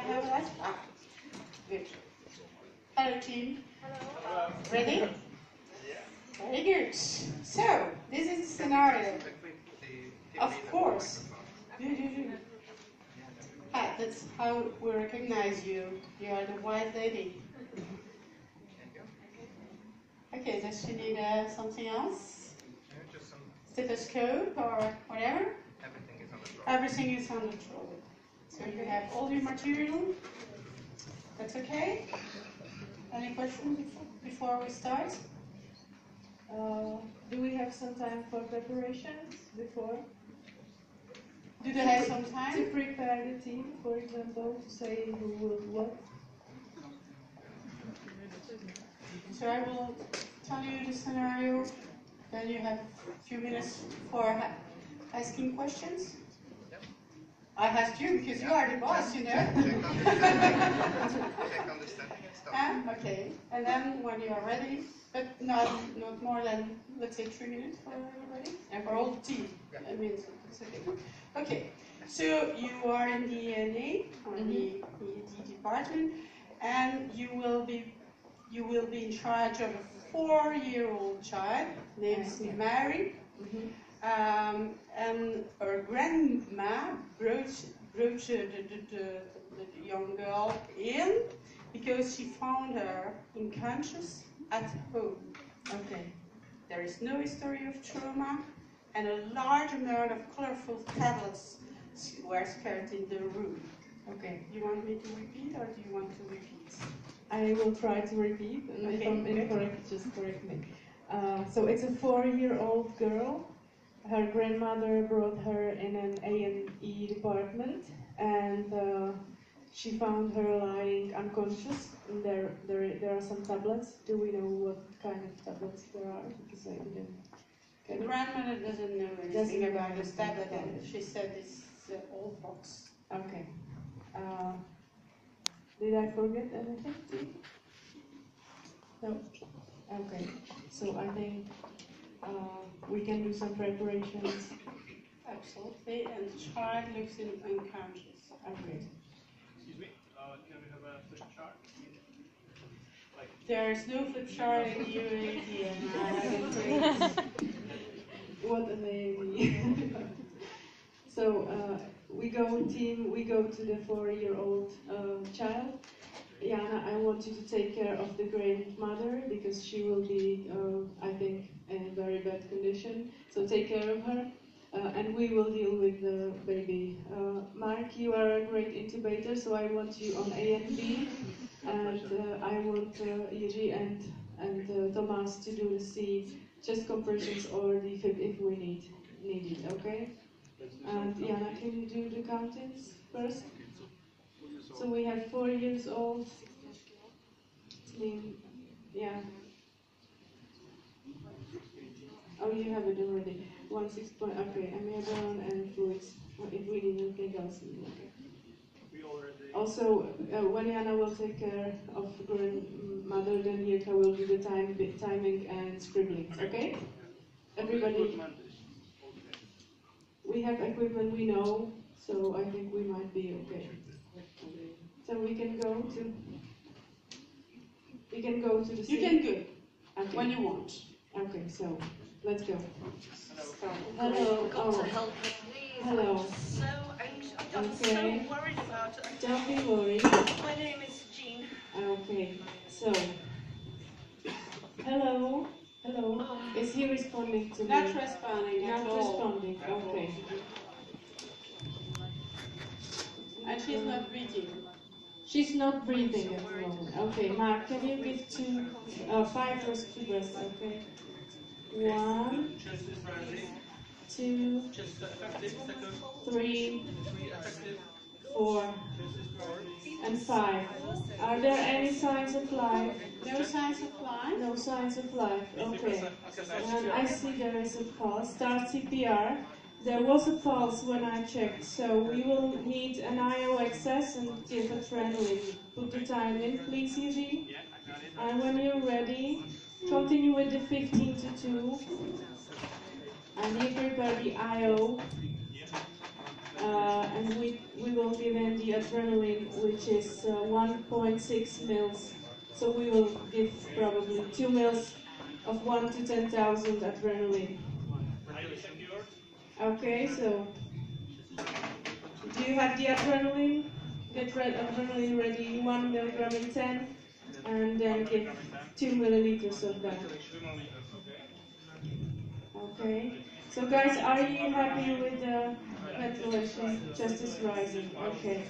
have a last? Ah, good. Hello, team. Hello. Ready? Yeah. Very good. So, this is the scenario. Of course. Ah, that's how we recognize you. You are the white lady. Okay, does she need something else? Just some. Stethoscope or whatever? Everything is on the floor. Everything is on the floor. So you have all your material. That's okay? Any questions before we start? Do we have some time for preparations before? Do they have some To time? prepare the team, for example, to say who will what? So I will tell you the scenario, then you have a few minutes for asking questions. I asked you because you are the boss, you know. Check understanding and stuff. Okay, and then when you are ready, but not more than, let's say, 3 minutes for everybody, and for all the team. I mean, it's okay. Okay, so you are in the ENA, or the ED department, and you will be in charge of a 4-year-old child named Mary. And her grandma brought the young girl in because she found her unconscious at home. Okay. There is no history of trauma, and a large amount of colorful tablets were scattered in the room. Okay. You want me to repeat, or do you want to repeat? I will try to repeat, and if I'm incorrect, just correct me. So it's a 4-year-old girl. Her grandmother brought her in an A&E department, and she found her lying unconscious. And there are some tablets. Do we know what kind of tablets there are? Because I didn't. The grandmother doesn't know anything about this tablet, and she said it's the old box. Okay. Did I forget anything? No. Okay. So I think we can do some preparations. Absolutely, and the child looks unconscious. Okay. Excuse me, can we have a flip chart? There is no flip chart in UAD, and I haven't. What a lady. So we go to the 4-year-old child. Jana, I want you to take care of the grandmother because she will be, I think, in very bad condition. So take care of her, and we will deal with the baby. Mark, you are a great intubator, so I want you on A and B, and I want Jiří and Thomas to do the C, chest compressions or the fib if we need it. Okay? And Jana, can you do the countings first? So we have 4 years old. Yeah. Oh, you have it already. 1.6 point. Okay, amidon and fluids. If we need anything else, okay. Also, when Jana will take care of grandmother, then Jirka will do the timing and scribbling. Okay? Everybody. We have equipment we know, so I think we might be okay. So we can go to the You can go okay. when you want. Okay, so let's go. Hello. Oh, hello. So anxious. I'm Okay. so worried about it. Don't be worried. My name is Jean. Okay, so hello. Is he responding to me? Not responding at Not all. responding. Okay. And she's not breathing. She's not breathing at the moment. Okay, Mark, can you give 5 rows to breaths? Okay. 1, 2, 3, 4, and 5. Are there any signs of life? No signs of life? No signs of life. Okay. And I see there is a pulse. Start CPR. There was a pulse when I checked, so we will need an IO access and give adrenaline. Put the time in, please, Jiří. And when you're ready, continue with the 15 to 2. And you prepare the IO. and we will give in the adrenaline, which is 1.6 mils. So we will give probably 2 mils of 1 to 10,000 adrenaline. Okay, so do you have the adrenaline? Get adrenaline ready, 1 milligram in 10, and then give 2 milliliters of that. Okay, so guys, are you happy with the ventilation? Just as rising, okay.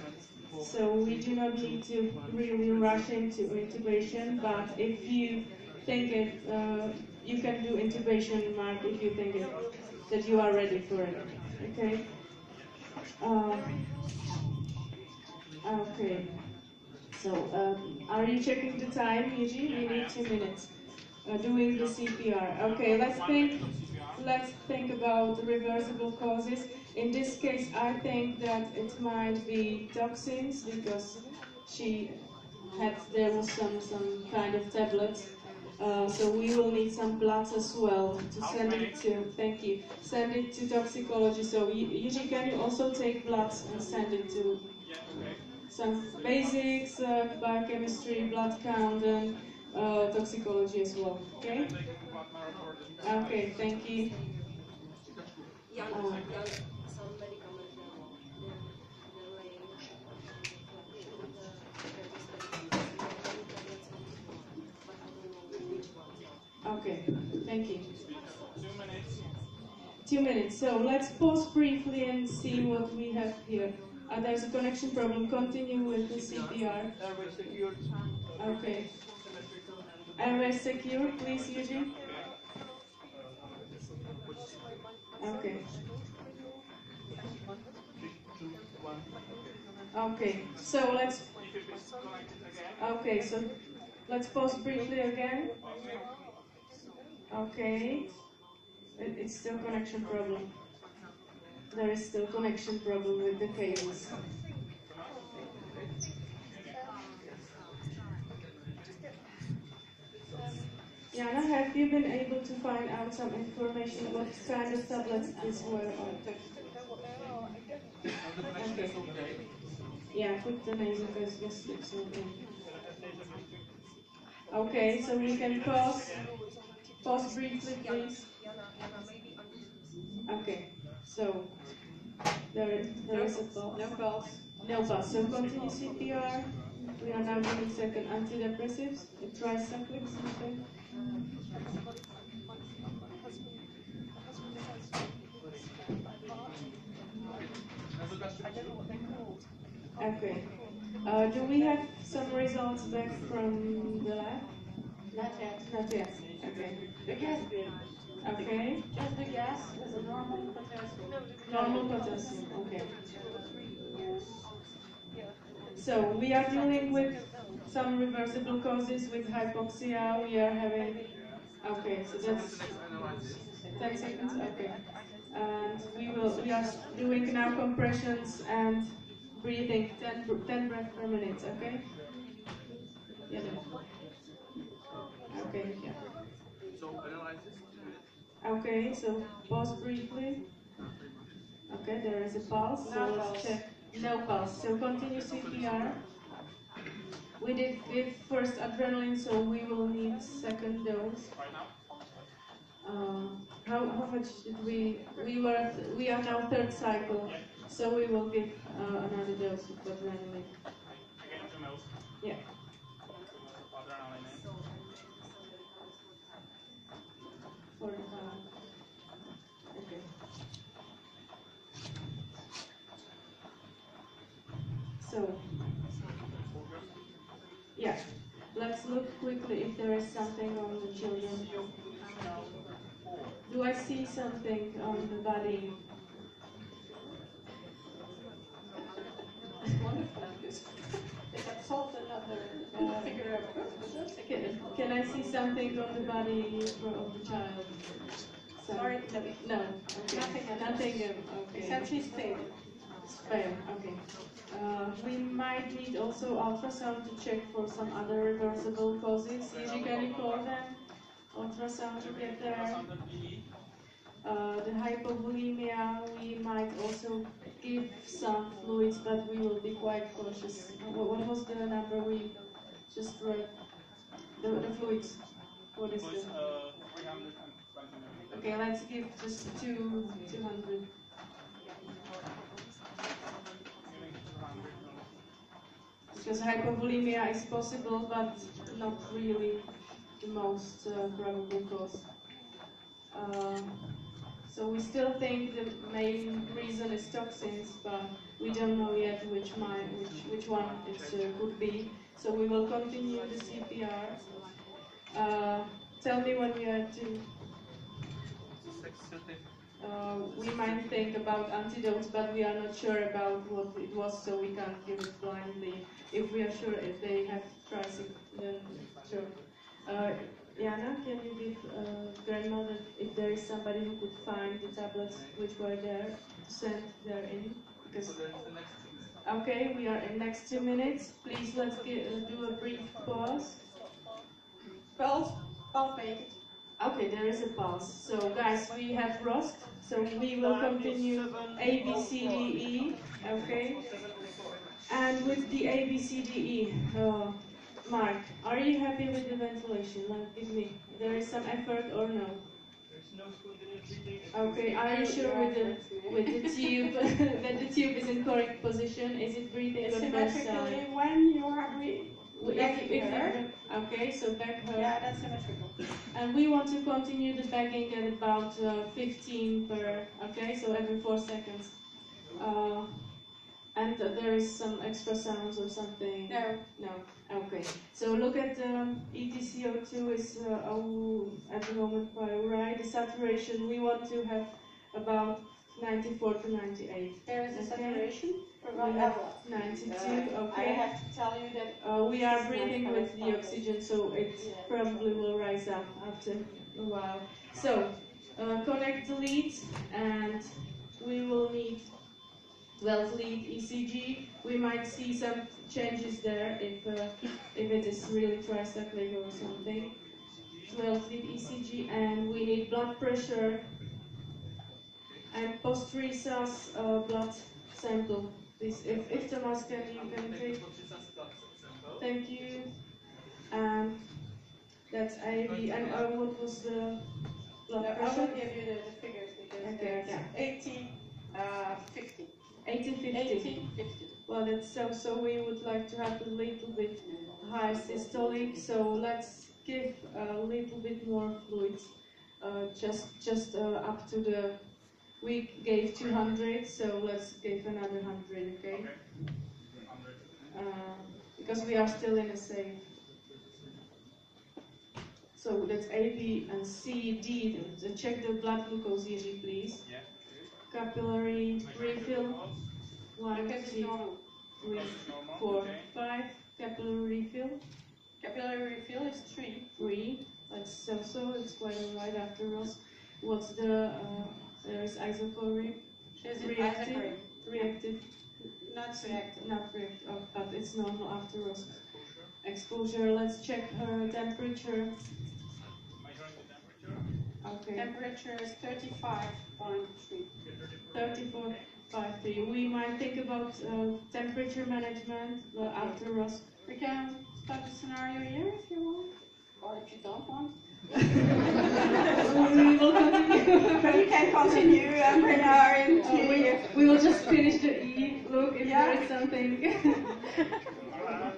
So we do not need to really rush into intubation, but if you think it, you can do intubation, Mark, if you think that you are ready for it, okay? Okay, so are you checking the time, Yuji? We need 2 minutes. Doing the CPR. Okay, let's think about reversible causes. In this case, I think that it might be toxins because there was some kind of tablets. So we will need some bloods as well to send it to, send it to toxicology. So usually can you also take bloods and send it to some basics, biochemistry, blood count, and toxicology as well, okay? Okay, thank you. Okay, thank you. 2 minutes. So let's pause briefly and see what we have here. There's a connection problem. Continue with the CPR. Airway secured. Okay. Airway secure, please, Eugene. Okay. Okay. So let's. Okay. So let's pause briefly again. Okay. It's still connection problem. There is still connection problem with the cables. Jana, have you been able to find out some information what kind of tablets these were on? Okay. Yeah, put the nasal gas lips in. Okay, so we can pause. Pause briefly, please. Okay, so there is a pause. No pulse. No pulse. So continue CPR. We are now giving second antidepressives. Tricyclics, okay. Okay. Do we have some results back from the lab? Not yet. Not yet. Okay. The gas bill. Okay. Just the gas is a normal potassium. Normal potassium. Okay. So we are dealing with some reversible causes with hypoxia. We are having. Okay, so that's 10 seconds. Okay. And we are doing now compressions and breathing 10 breaths per minute. Okay. Yeah. Okay. Yeah. Okay, so pause briefly. Okay, there is a pulse. So let's check. No pulse. So continue CPR. We did give first adrenaline, so we will need second dose. How much did we are now third cycle, so we will give another dose of adrenaline. Yeah. Okay. So, yeah, let's look quickly if there is something on the children. Do I see something on the body? It's wonderful. They have solved another figure out. Can I see something on the body of the child? Sorry, No. Okay. Nothing. Okay. Except she's stable. It's fair. Okay. We might need also ultrasound to check for some other reversible causes. Usually, can you call them? Ultrasound to get there. The hypovolemia, we might also give some fluids, but we will be quite cautious. What was the number we just read? The fluids. What is Fluids, the? 320 milliliters. Okay, let's give just 200. Giving 200 Because hypovolemia is possible, but not really the most probable cause. So we still think the main reason is toxins, but we don't know yet which one it could be. So we will continue the CPR. Tell me when we are to. We might think about antidotes, but we are not sure about what it was, so we can't give it blindly. If we are sure if they have tricep, then sure. Jana, can you give grandmother if there is somebody who could find the tablets which were there to send there in? Because okay, we are in next 2 minutes. Please let's do a brief pause. Pulse make it. Okay, there is a pulse. So guys, we have Rost. So we will continue A, B, C, D, E. Okay. And with the A, B, C, D, E, Mark, are you happy with the ventilation? Like, give me. There is some effort or no? There's no spontaneous breathing. Okay. Are you sure with the tube that the tube is in correct position? Is it breathing on both sides? Symmetrically when you are breathing. Okay, so back her. Yeah, that's symmetrical. And we want to continue the bagging at about 15 per, okay, so every 4 seconds. And there is some extra sounds or something? No. No, okay. So look at EtCO2 is at the moment quite alright. The saturation, we want to have about 94 to 98. There is a saturation. We have 92, okay. I have to tell you that We are breathing with the oxygen, so it probably will rise up after a while. So, connect the leads, and we will need 12 lead ECG. We might see some changes there if it is really tricyclic or something. 12 lead ECG, and we need blood pressure and post-resus blood sample. This, if Thomas can take. Thank you. And that's IV. And what was the blood I pressure? will give you the figures because Okay, it's 80, 50. 80, 50. 80, 50. Well, that's so we would like to have a little bit higher systolic. So let's give a little bit more fluids. Just up to the. We gave 200, so let's give another 100, okay? Because we are still in a safe. So that's A, B, and C, D. Check the blood glucose, Jiří, please. Yeah. Capillary refill. 1, Because it's 2, normal. 3, 4, 5. Capillary refill. Capillary refill is 3. 3. That's so. It's quite alright after us. What's the? There is isochoric. Is it Reactive. isochoric? Reactive. Not reactive. Not reactive, but it's normal after us. Exposure. Let's check her temperature. Measuring the temperature. Okay. Temperature is 35.3. 34.53. We might think about temperature management after us. We can start the scenario here if you want, or if you don't want. We will continue. But you can continue and bring her into. We will just finish the E. Look if there is something. 1,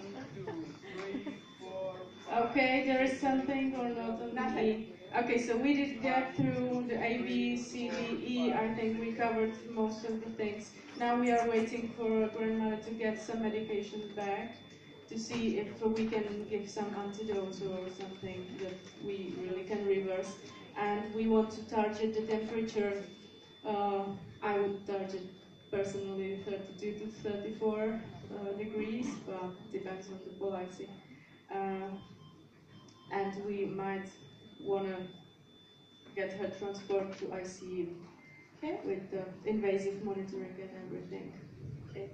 2, 3, 4. Okay, there is something or not on the Nothing. E. Okay, so we did get through the A, B, C, D, E. I think we covered most of the things. Now we are waiting for grandmother to get some medication back to see if we can give some antidotes or something that we really can reverse. And we want to target the temperature. I would target personally 32 to 34 degrees, but depends on the policy. And we might want to get her transport to ICU, okay, with the invasive monitoring and everything. Okay.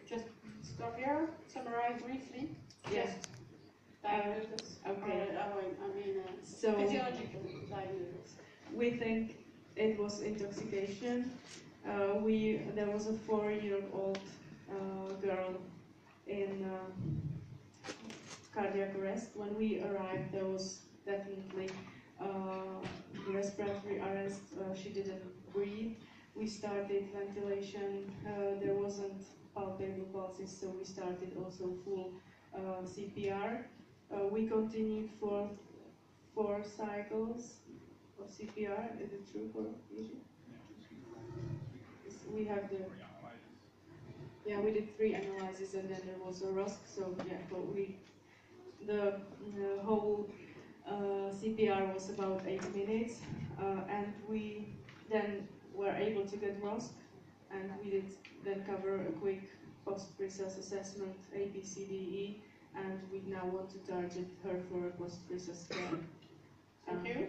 Just stop here, summarize briefly. Yes. Just diagnosis. Okay. Physiological diagnosis. We think it was intoxication. There was a 4-year-old girl in cardiac arrest. When we arrived, there was definitely respiratory arrest. She didn't breathe. We started ventilation. There wasn't palpable pulses, so we started also full CPR. We continued for 4 cycles of CPR. Is it true for you? We have the. Yeah, we did 3 analyses and then there was a RUSC. So yeah, but the whole CPR was about 8 minutes, and we then were able to get RUSC, and we did then cover a quick post-resus assessment, A, B, C, D, E, and we now want to target her for post-resus care. Thank you.